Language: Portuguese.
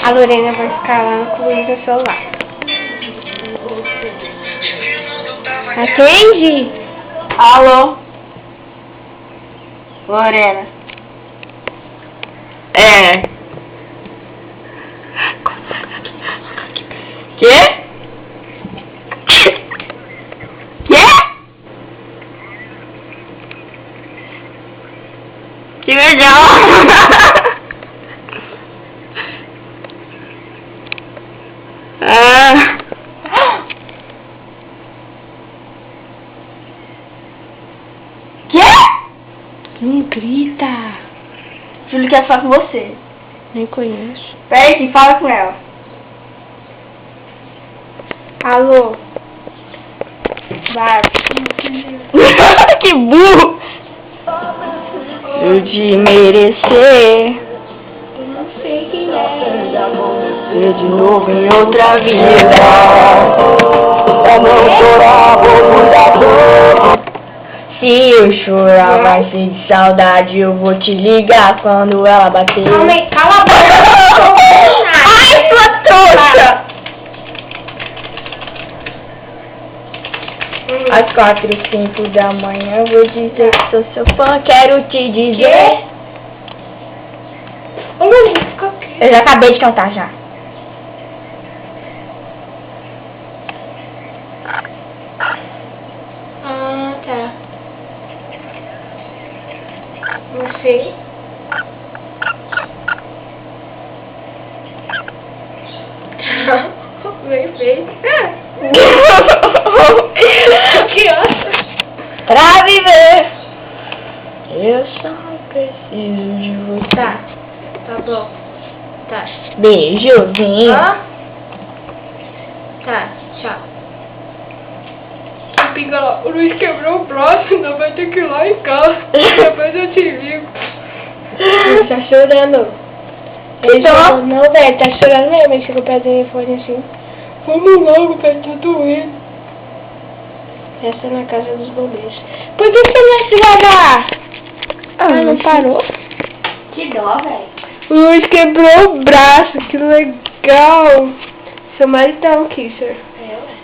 A Lorena vai ficar lá no clube do celular. Atende? Alô? Lorena. É. Quê? Que legal! Ah. Quê? Não grita. Júlio quer falar com você. Nem conheço. Peraí que fala com ela. Alô? Vai. Que burro! Eu de merecer. Eu não sei quem é. Ser de novo em outra vida. É não chorar, vou cuidar. Se eu chorar vai ser de saudade. Eu vou te ligar quando ela bater. Calma aí, cala a boca. Ai, sua trouxa! Às 4 e 5 da manhã eu vou dizer que sou seu fã. Quero te dizer. Eu já acabei de cantar já. Ah, tá. Não sei. Bem. Criança. Pra viver, eu só preciso de você. Tá bom. Tá. Beijozinho. Tá, tchau. Pinga, o Luiz quebrou o braço, ainda vai ter que ir lá em casa. Depois eu te ligo. Ele tá chorando. Então? Não, velho, tá chorando mesmo. Ele chegou perto do telefone assim. Vamos logo, velho, tá doendo. Essa é na casa dos bombeiros. Por que você não vai gravar? Ah, não parou? Que dó, velho. O Luiz quebrou o braço, que legal. Seu marido tá um kisser. É, ué.